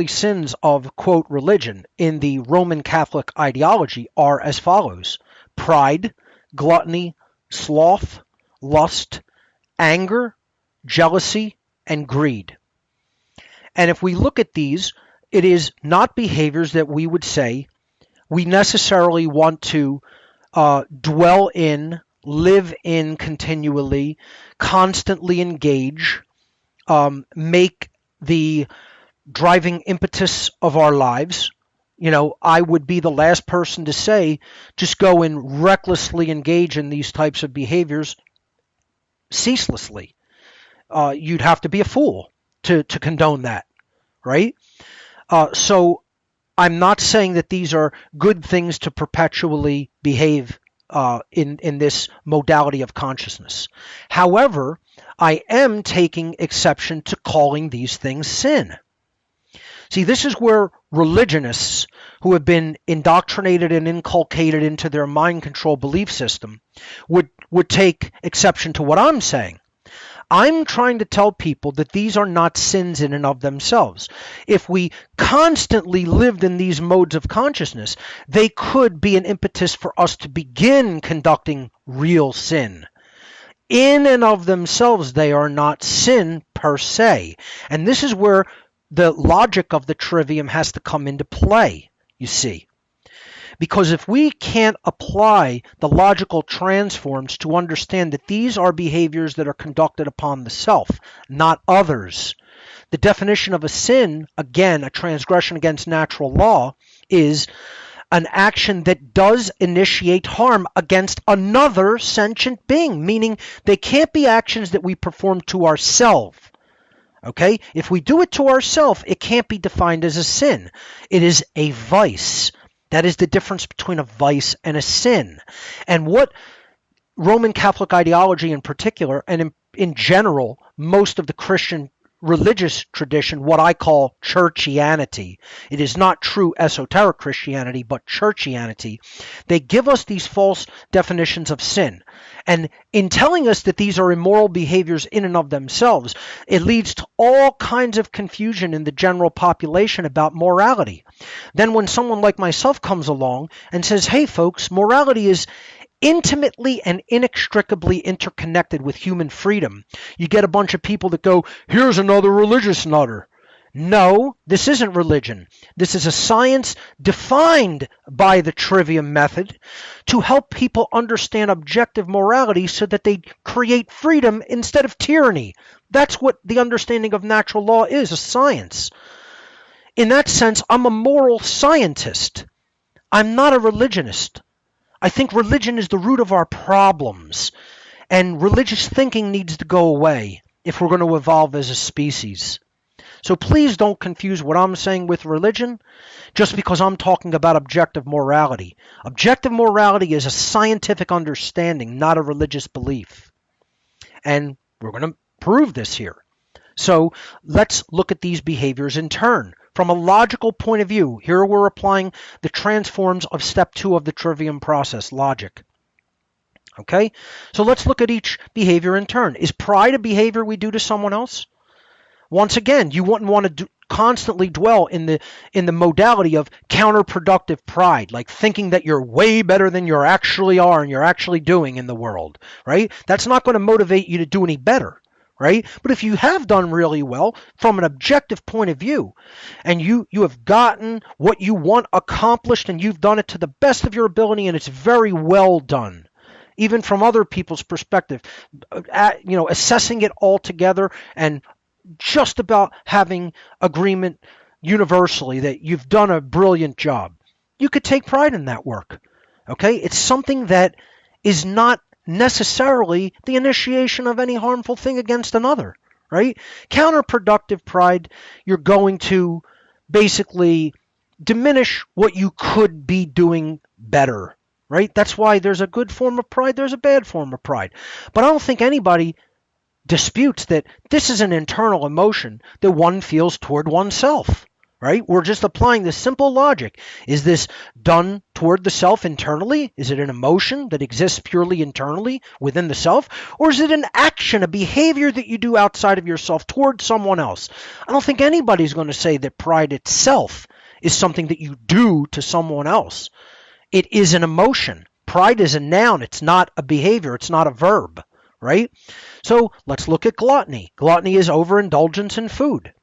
sins of, quote, religion in the Roman Catholic ideology are as follows: pride, gluttony, sloth, lust, anger, jealousy, and greed. And if we look at these, it is not behaviors that we would say we necessarily want to dwell in, live in continually, constantly engage, make the driving impetus of our lives. You know, I would be the last person to say just go and recklessly engage in these types of behaviors ceaselessly. You'd have to be a fool to condone that, right? So I'm not saying that these are good things to perpetually behave in this modality of consciousness. However, I am taking exception to calling these things sin. See, this is where religionists who have been indoctrinated and inculcated into their mind control belief system would take exception to what I'm saying. I'm trying to tell people that these are not sins in and of themselves. If we constantly lived in these modes of consciousness, they could be an impetus for us to begin conducting real sin. In and of themselves, they are not sin per se. And this is where the logic of the trivium has to come into play, you see. Because if we can't apply the logical transforms to understand that these are behaviors that are conducted upon the self, not others. The definition of a sin, again, a transgression against natural law, is an action that does initiate harm against another sentient being, meaning they can't be actions that we perform to ourselves. Okay? If we do it to ourselves, it can't be defined as a sin. It is a vice. That is the difference between a vice and a sin. And what Roman Catholic ideology in particular, and in general, most of the Christian religious tradition, what I call churchianity, it is not true esoteric Christianity, but churchianity, they give us these false definitions of sin. And in telling us that these are immoral behaviors in and of themselves, it leads to all kinds of confusion in the general population about morality. Then when someone like myself comes along and says, hey folks, morality is intimately and inextricably interconnected with human freedom, you get a bunch of people that go, here's another religious nutter. No, this isn't religion. This is a science defined by the trivium method to help people understand objective morality so that they create freedom instead of tyranny. That's what the understanding of natural law is, a science. In that sense, I'm a moral scientist. I'm not a religionist. I think religion is the root of our problems, and religious thinking needs to go away if we're going to evolve as a species. So please don't confuse what I'm saying with religion just because I'm talking about objective morality. Objective morality is a scientific understanding, not a religious belief. And we're going to prove this here. So let's look at these behaviors in turn. From a logical point of view, here we're applying the transforms of step 2 of the trivium process, logic. Okay, so let's look at each behavior in turn. Is pride a behavior we do to someone else? Once again, you wouldn't want to constantly dwell in the modality of counterproductive pride, like thinking that you're way better than you actually are and you're actually doing in the world, right? That's not going to motivate you to do any better. Right? But if you have done really well from an objective point of view, and you have gotten what you want accomplished and you've done it to the best of your ability and it's very well done, even from other people's perspective, assessing it all together and just about having agreement universally that you've done a brilliant job, you could take pride in that work. Okay? It's something that is not necessarily the initiation of any harmful thing against another, right? Counterproductive pride, you're going to basically diminish what you could be doing better, right? That's why there's a good form of pride, there's a bad form of pride. But I don't think anybody disputes that this is an internal emotion that one feels toward oneself, right? We're just applying this simple logic. Is this done toward the self internally? Is it an emotion that exists purely internally within the self? Or is it an action, a behavior that you do outside of yourself toward someone else? I don't think anybody's going to say that pride itself is something that you do to someone else. It is an emotion. Pride is a noun. It's not a behavior. It's not a verb, right? So let's look at gluttony. Gluttony is overindulgence in food.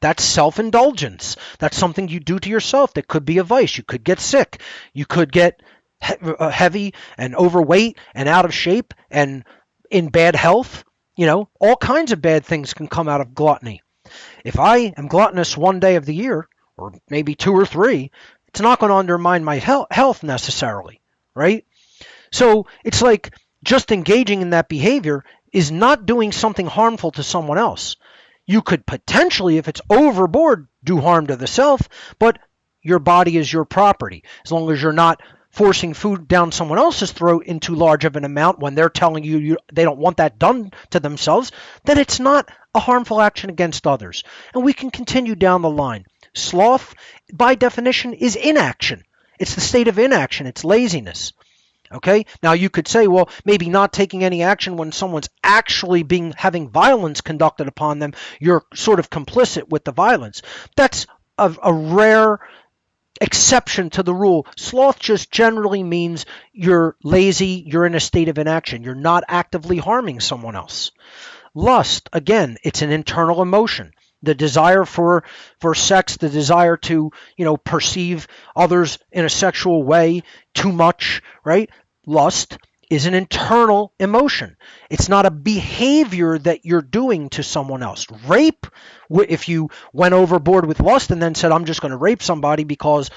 That's self-indulgence. That's something you do to yourself that could be a vice. You could get sick. You could get heavy and overweight and out of shape and in bad health. All kinds of bad things can come out of gluttony. If I am gluttonous one day of the year, or maybe 2 or 3, it's not going to undermine my health necessarily, right? So it's like just engaging in that behavior is not doing something harmful to someone else. You could potentially, if it's overboard, do harm to the self, but your body is your property. As long as you're not forcing food down someone else's throat in too large of an amount when they're telling you they don't want that done to themselves, then it's not a harmful action against others. And we can continue down the line. Sloth, by definition, is inaction. It's the state of inaction. It's laziness. Okay. Now you could say, well, maybe not taking any action when someone's actually having violence conducted upon them, you're sort of complicit with the violence. That's a rare exception to the rule. Sloth just generally means you're lazy, you're in a state of inaction, you're not actively harming someone else. Lust, again, it's an internal emotion. The desire for sex, the desire to, perceive others in a sexual way too much, right? Lust is an internal emotion. It's not a behavior that you're doing to someone else. Rape, if you went overboard with lust and then said, I'm just going to rape somebody because,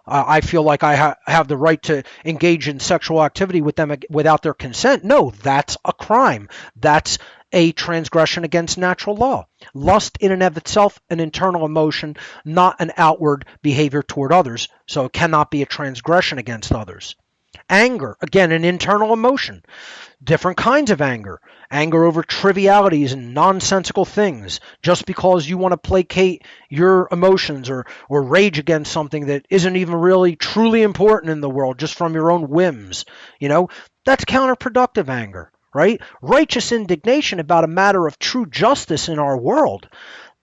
I feel like I have the right to engage in sexual activity with them without their consent. No, that's a crime. That's a transgression against natural law. Lust in and of itself, an internal emotion, not an outward behavior toward others, so it cannot be a transgression against others. Anger, again, an internal emotion. Different kinds of anger. Anger over trivialities and nonsensical things, just because you want to placate your emotions or rage against something that isn't even really truly important in the world, just from your own whims. That's counterproductive anger. Right? Righteous indignation about a matter of true justice in our world.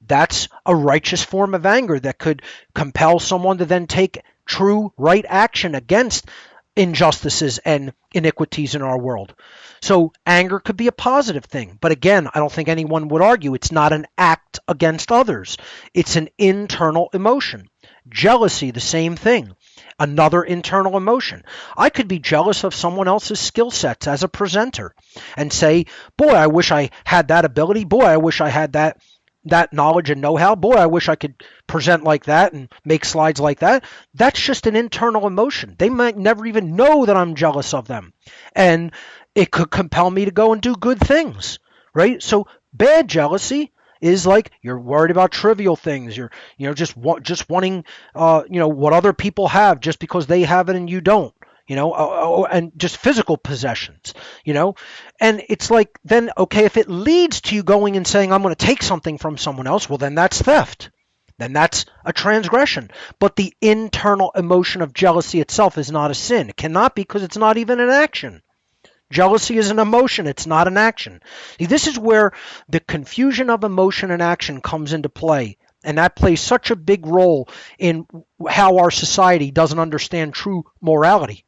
That's a righteous form of anger that could compel someone to then take true, right action against injustices and iniquities in our world. So anger could be a positive thing. But again, I don't think anyone would argue it's not an act against others. It's an internal emotion. Jealousy, the same thing. Another internal emotion. I could be jealous of someone else's skill sets as a presenter and say, boy, I wish I had that ability. Boy, I wish I had that knowledge and know-how. Boy, I wish I could present like that and make slides like that. That's just an internal emotion. They might never even know that I'm jealous of them. And it could compel me to go and do good things, right? So bad jealousy is like you're worried about trivial things. You're just wanting what other people have just because they have it and you don't. And just physical possessions. And it's like then okay, if it leads to you going and saying I'm going to take something from someone else, well then that's theft. Then that's a transgression. But the internal emotion of jealousy itself is not a sin. It cannot be because it's not even an action. Jealousy is an emotion, it's not an action. See, this is where the confusion of emotion and action comes into play, and that plays such a big role in how our society doesn't understand true morality.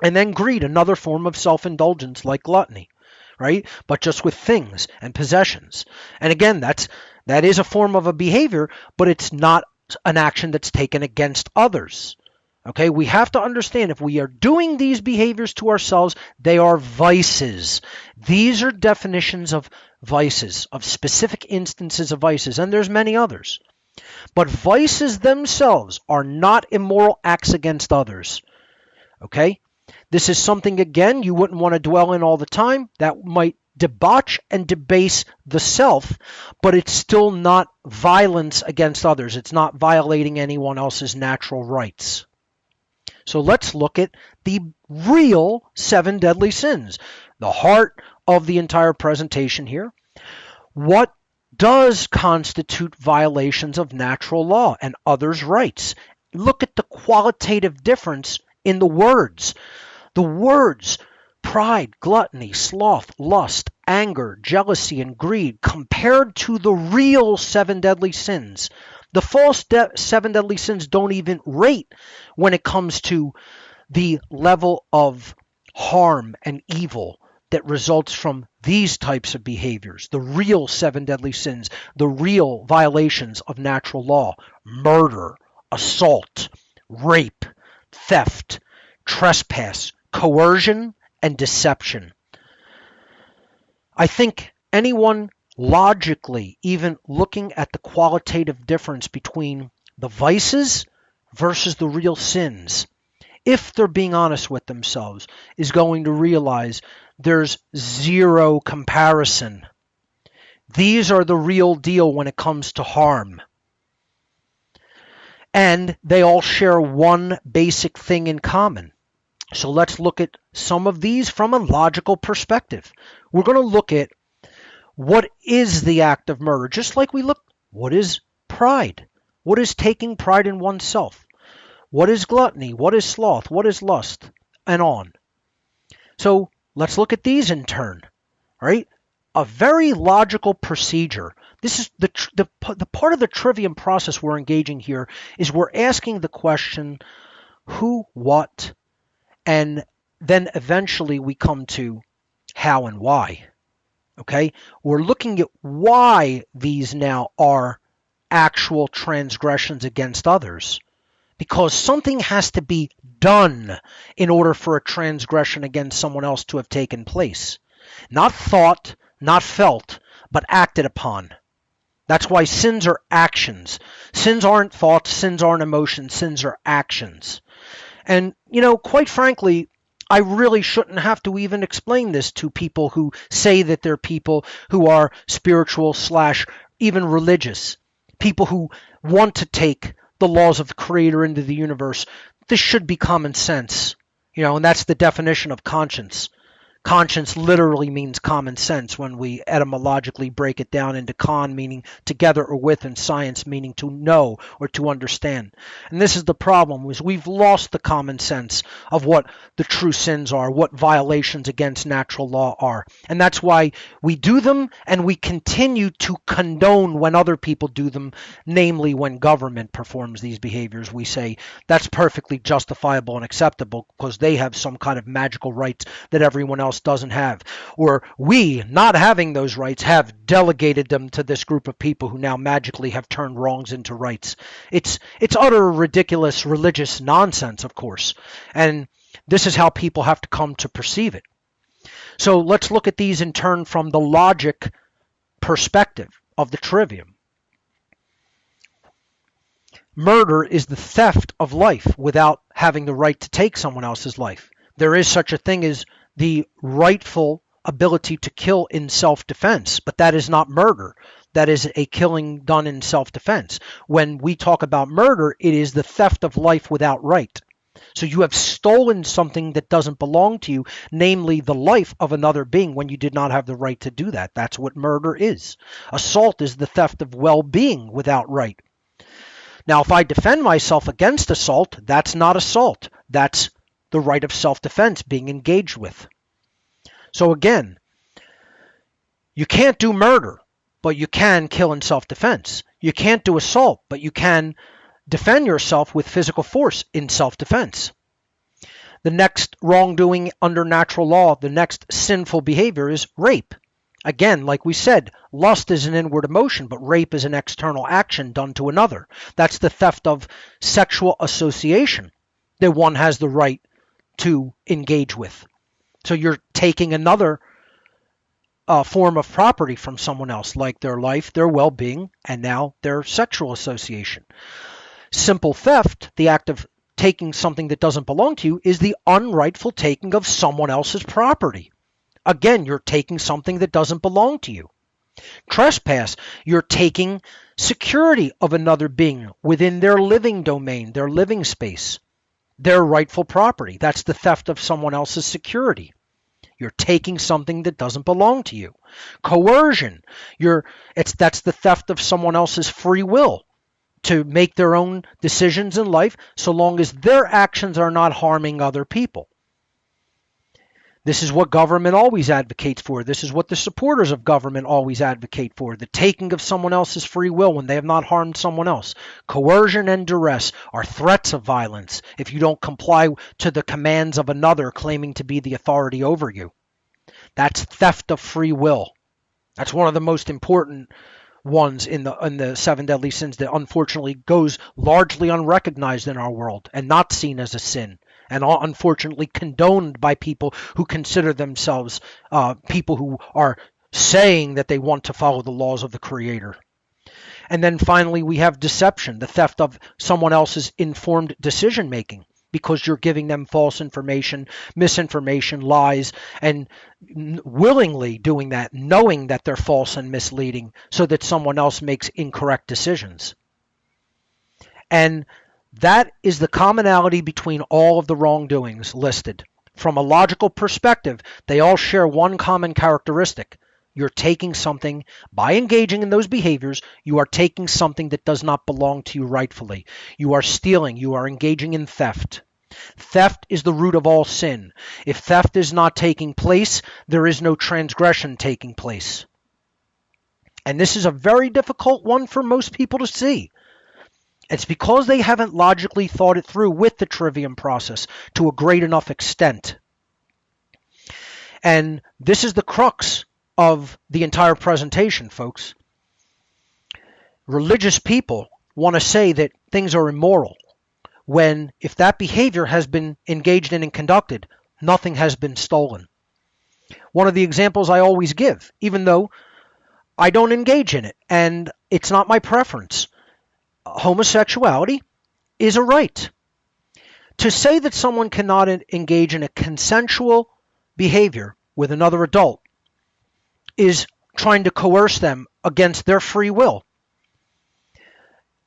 And then greed, another form of self-indulgence like gluttony, right? But just with things and possessions. And again, that is a form of a behavior, but it's not an action that's taken against others. Okay, we have to understand if we are doing these behaviors to ourselves, they are vices. These are definitions of vices, of specific instances of vices, and there's many others. But vices themselves are not immoral acts against others. Okay, this is something, again, you wouldn't want to dwell in all the time. That might debauch and debase the self, but it's still not violence against others. It's not violating anyone else's natural rights. So let's look at the real 7 deadly sins, the heart of the entire presentation here. What does constitute violations of natural law and others' rights. Look at the qualitative difference in the words. The words pride, gluttony, sloth, lust, anger, jealousy, and greed compared to the real seven deadly sins. The false seven deadly sins don't even rate when it comes to the level of harm and evil that results from these types of behaviors. The real seven deadly sins, the real violations of natural law: murder, assault, rape, theft, trespass, coercion, and deception. I think anyone logically, even looking at the qualitative difference between the vices versus the real sins, if they're being honest with themselves, is going to realize there's zero comparison. These are the real deal when it comes to harm. And they all share one basic thing in common. So let's look at some of these from a logical perspective. We're going to look at what is the act of murder, just like we look, what is pride? What is taking pride in oneself? What is gluttony? What is sloth? What is lust? And on. So let's look at these in turn, right? A very logical procedure. This is the part of the trivium process we're engaging here is we're asking the question, who, what, and then eventually we come to how and why. Okay? We're looking at why these now are actual transgressions against others. Because something has to be done in order for a transgression against someone else to have taken place. Not thought, not felt, but acted upon. That's why sins are actions. Sins aren't thoughts, sins aren't emotions, sins are actions. And, quite frankly, I really shouldn't have to even explain this to people who say that they're people who are spiritual / even religious. People who want to take the laws of the Creator into the universe. This should be common sense, and that's the definition of conscience. Conscience literally means common sense when we etymologically break it down into con, meaning together or with, and science, meaning to know or to understand. And this is the problem, is we've lost the common sense of what the true sins are, what violations against natural law are. And that's why we do them, and we continue to condone when other people do them, namely when government performs these behaviors. We say that's perfectly justifiable and acceptable because they have some kind of magical rights that everyone else doesn't have, or we, not having those rights, have delegated them to this group of people who now magically have turned wrongs into rights. It's utter ridiculous religious nonsense, of course, and this is how people have to come to perceive it. So let's look at these in turn from the logic perspective of the trivium. Murder is the theft of life without having the right to take someone else's life. There is such a thing as the rightful ability to kill in self-defense, but that is not murder. That is a killing done in self-defense. When we talk about murder, it is the theft of life without right. So you have stolen something that doesn't belong to you, namely the life of another being when you did not have the right to do that. That's what murder is. Assault is the theft of well-being without right. Now, if I defend myself against assault, that's not assault. That's the right of self-defense being engaged with. So again, you can't do murder, but you can kill in self-defense. You can't do assault, but you can defend yourself with physical force in self-defense. The next wrongdoing under natural law, the next sinful behavior is rape. Again, like we said, lust is an inward emotion, but rape is an external action done to another. That's the theft of sexual association that one has the right to engage with. So you're taking another form of property from someone else, like their life, their well-being, and now their sexual association. Simple theft, the act of taking something that doesn't belong to you, is the unrightful taking of someone else's property. Again, you're taking something that doesn't belong to you. Trespass, you're taking security of another being within their living domain, their living space, their rightful property. That's the theft of someone else's security. You're taking something that doesn't belong to you. Coercion, that's the theft of someone else's free will to make their own decisions in life, so long as their actions are not harming other people. This is what government always advocates for. This is what the supporters of government always advocate for, the taking of someone else's free will when they have not harmed someone else. Coercion and duress are threats of violence if you don't comply to the commands of another claiming to be the authority over you. That's theft of free will. That's one of the most important ones in the seven deadly sins that unfortunately goes largely unrecognized in our world and not seen as a sin, and unfortunately condoned by people who consider themselves people who are saying that they want to follow the laws of the Creator. And then finally, we have deception, the theft of someone else's informed decision making, because you're giving them false information, misinformation, lies, and willingly doing that, knowing that they're false and misleading, so that someone else makes incorrect decisions. And that is the commonality between all of the wrongdoings listed. From a logical perspective, they all share one common characteristic. You're taking something, by engaging in those behaviors, you are taking something that does not belong to you rightfully. You are stealing, you are engaging in theft. Theft is the root of all sin. If theft is not taking place, there is no transgression taking place. And this is a very difficult one for most people to see. It's because they haven't logically thought it through with the trivium process to a great enough extent. And this is the crux of the entire presentation, folks. Religious people want to say that things are immoral, when if that behavior has been engaged in and conducted, nothing has been stolen. One of the examples I always give, even though I don't engage in it and it's not my preference, homosexuality is a right. To say that someone cannot engage in a consensual behavior with another adult is trying to coerce them against their free will.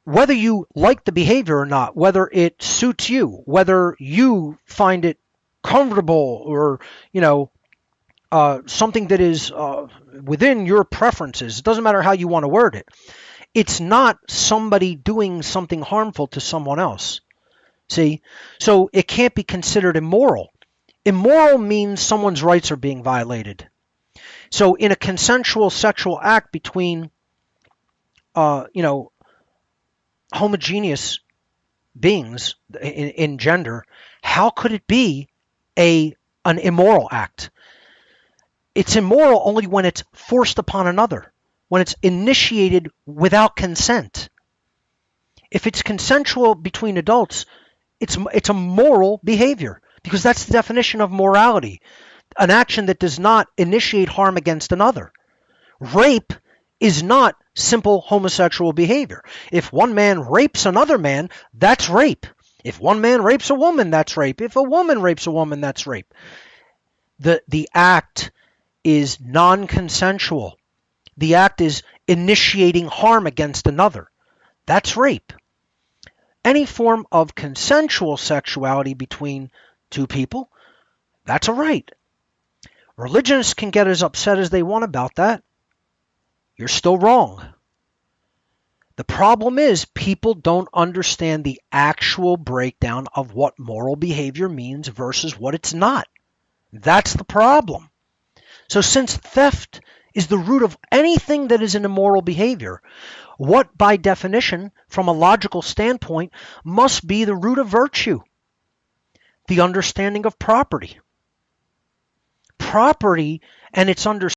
Whether you like the behavior or not, whether it suits you, whether you find it comfortable or, something that is within your preferences, it doesn't matter how you want to word it. It's not somebody doing something harmful to someone else. See? So it can't be considered immoral. Immoral means someone's rights are being violated. So in a consensual sexual act between, homogeneous beings in gender, how could it be an immoral act? It's immoral only when it's forced upon another, when it's initiated without consent. If it's consensual between adults, it's a moral behavior, because that's the definition of morality, an action that does not initiate harm against another. Rape is not simple homosexual behavior. If one man rapes another man, that's rape. If one man rapes a woman, that's rape. If a woman rapes a woman, that's rape. The act is non-consensual. The act is initiating harm against another. That's rape. Any form of consensual sexuality between two people, that's a right. Religionists can get as upset as they want about that. You're still wrong. The problem is people don't understand the actual breakdown of what moral behavior means versus what it's not. That's the problem. So since theft is the root of anything that is an immoral behavior, what by definition, from a logical standpoint, must be the root of virtue? The understanding of property. Property and its understanding